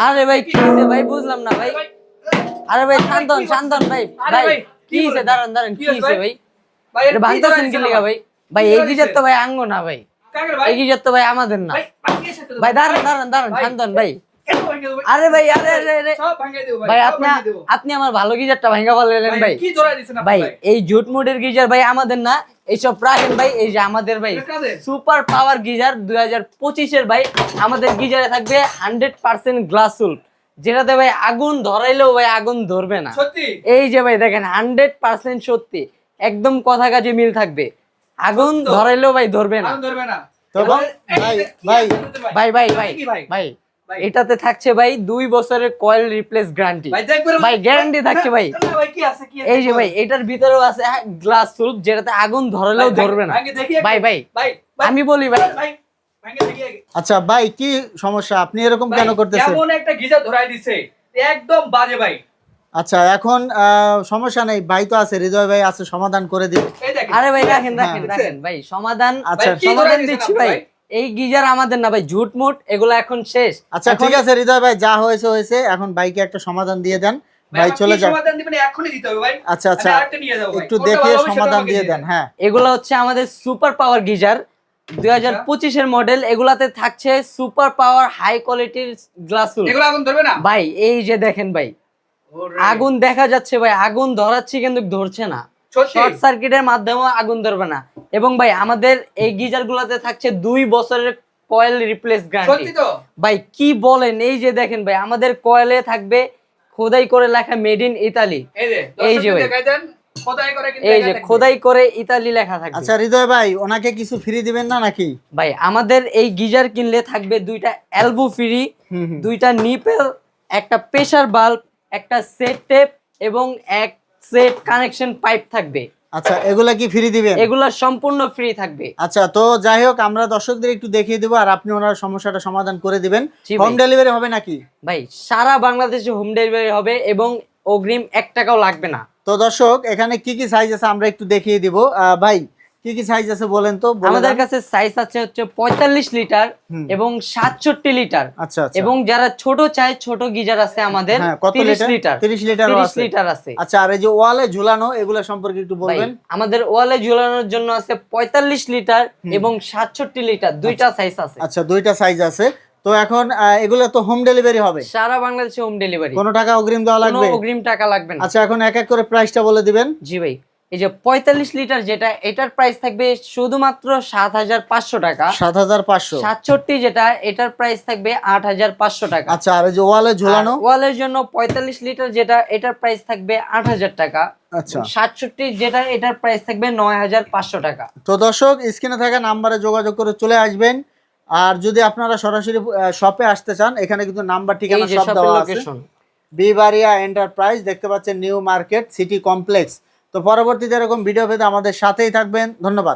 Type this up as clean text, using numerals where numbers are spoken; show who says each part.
Speaker 1: আরে ভাই কি হইছে ভাই বুঝলাম না ভাই। আরে ভাই শান্তন ভাই ভাই কি হইছে দাঁড়ান কি হইছে ভাই? এটা ভাঙতাছেন কি লিগা ভাই? ভাই এই গিজার তো ভাই আঙ্গো না ভাই। এই গিজার তো ভাই আমাদের না ভাই। দাঁড়ান শান্তন ভাই। আরে ভাই ভাই আপনি আমার ভালো গিজারটা ভাঙা ফেললেন ভাই। ভাই এই জুট মুডের গিজার ভাই আমাদের না, এইসব রাখেন ভাই। এই যে আমাদের ভাই সুপার পাওয়ার গিজার 2025 এর ভাই আমাদের গিজারে থাকবে 100% গ্লাস উল, যেটাতে ভাই আগুন ধরাইলেও ভাই আগুন ধরবে না। এই যে ভাই দেখেন 100% সত্যি, একদম কথা কাজে মিল থাকবে। আগুন ধরাইলেও ভাই ধরবে না। ভাই ভাই ভাই ভাই এটাতে থাকছে ভাই 2 বছরের কয়েল রিপ্লেস গ্যারান্টি ভাই, গ্যারান্টি থাকছে ভাই। এই যে ভাই এটার ভিতরেও আছে গ্লাস সুলভ, যেটাতে আগুন ধরালেও ধরবে না ভাই। ভাই আমি বলি ভাই।
Speaker 2: আচ্ছা ভাই কি সমস্যা, আপনি এরকম কেন করতেছেন?
Speaker 3: এমন একটা গিজার ধরাই দিছে একদম বাজে ভাই।
Speaker 2: আচ্ছা এখন সমস্যা নেই, ভাই তো আছে, হৃদয় ভাই আছে, সমাধান করে দিন।
Speaker 1: আরে ভাই রাখেন ভাই সমাধান। আচ্ছা সমাধান দিচ্ছি ভাই। এই গিজার আমাদের না ভাই, ঝুট মুট এগুলো এখন শেষ।
Speaker 2: আচ্ছা ঠিক আছে হৃদয় ভাই, যা হয়েছে হয়েছে, এখন ভাইকে একটা সমাধান দিয়ে দেন। ভাই চলে যান।
Speaker 3: সমাধান দিবেন এখনই দিতে হবে ভাই।
Speaker 2: আচ্ছা আরেকটা নিয়ে যাও ভাই, একটু দেখে সমাধান দিয়ে দেন। হ্যাঁ
Speaker 1: এগুলো হচ্ছে আমাদের সুপার পাওয়ার গিজার 2025 এর মডেল। এগুলাতে থাকছে সুপার পাওয়ার হাই কোয়ালিটির গ্লাস উল।
Speaker 3: এগুলো আগুন ধরবে না
Speaker 1: ভাই। এই যে দেখেন ভাই আগুন দেখা যাচ্ছে ভাই, আগুন ধরাচ্ছি কিন্তু ধরছে না। শর্ট সার্কিটের মাধ্যমে আগুন ধরবে না। এবং ভাই আমাদের এই গিজার গুলাতে থাকছে 2 বছরের কয়েল রিপ্লেস গ্যারান্টি ভাই। কি বলেন? এই যে দেখেন ভাই আমাদের কয়েলে থাকবে খোদাই করে লেখা মেড ইন ইতালি। এই যে ভাই এই যে খোদাই করে ইতালি লেখা থাকবে।
Speaker 2: আচ্ছা হৃদয় ভাই ওনাকে কিছু ফ্রি দিবেন না নাকি?
Speaker 1: ভাই আমাদের এই গিজার কিনলে থাকবে 2টা এলবো ফ্রি, 2টা নিপেল, একটা প্রেসার বাল্ব, একটা সেট টেপ এবং এক সেট কানেকশন পাইপ থাকবে।
Speaker 2: আচ্ছা এগুলা কি ফ্রি দিবেন?
Speaker 1: এগুলা সম্পূর্ণ ফ্রি থাকবে।
Speaker 2: আচ্ছা তো যাই হোক, আমরা দর্শকদের একটু দেখিয়ে দিব আর আপনি ওনার সমস্যাটা সমাধান করে দিবেন। হোম ডেলিভারি হবে নাকি?
Speaker 1: ভাই সারা বাংলাদেশে হোম ডেলিভারি হবে এবং অগ্রিম 1 টাকাও লাগবে না।
Speaker 2: তো দর্শক এখানে কি কি সাইজ আছে আমরা একটু দেখিয়ে দিব। ভাই কি কি সাইজ আছে বলেন তো?
Speaker 1: আমাদের কাছে সাইজ আছে হচ্ছে 45 লিটার এবং 67 লিটার।
Speaker 2: আচ্ছা
Speaker 1: এবং যারা ছোট চায় ছোট গিজার আছে আমাদের 30 লিটার
Speaker 2: 30 লিটার আছে। আচ্ছা আর এই যে ওয়ালে ঝুলানো এগুলা সম্পর্কে একটু বলবেন।
Speaker 1: আমাদের ওয়ালে ঝুলানোর জন্য আছে 45 লিটার এবং 67 লিটার, দুইটা সাইজ আছে।
Speaker 2: আচ্ছা দুইটা সাইজ আছে। তো এখন এগুলো তো হোম ডেলিভারি হবে?
Speaker 1: সারা বাংলাদেশে হোম ডেলিভারি।
Speaker 2: কোনো টাকা অগ্রিম দেওয়া লাগবে?
Speaker 1: কোনো অগ্রিম টাকা লাগবে না।
Speaker 2: আচ্ছা এখন এক এক করে প্রাইসটা বলে দিবেন।
Speaker 1: জি ভাই এই যে 45 লিটার যেটা, এটার প্রাইস থাকবে শুধুমাত্র 7500 টাকা।
Speaker 2: 7500।
Speaker 1: 67 যেটা, এটার প্রাইস থাকবে 8500 টাকা।
Speaker 2: আচ্ছা আর এই যে ওয়ালে ঝুলানো?
Speaker 1: ওয়ালের জন্য 45 লিটার যেটা, এটার প্রাইস থাকবে 8000 টাকা।
Speaker 2: আচ্ছা
Speaker 1: 67 যেটা, এটার প্রাইস থাকবে 9500 টাকা।
Speaker 2: তো দর্শক স্ক্রিনে থাকা নাম্বারে যোগাযোগ করে চলে আসবেন। আর যদি আপনারা সরাসরি শপে আসতে চান, এখানে কিন্তু নাম্বার ঠিকানা সব দেওয়া আছে। বিবারিয়া এন্টারপ্রাইজ দেখতে পাচ্ছেন, নিউ মার্কেট সিটি কমপ্লেক্স। তো পরবর্তীতে এরকম ভিডিও পেতে আমাদের সাথেই থাকবেন। ধন্যবাদ।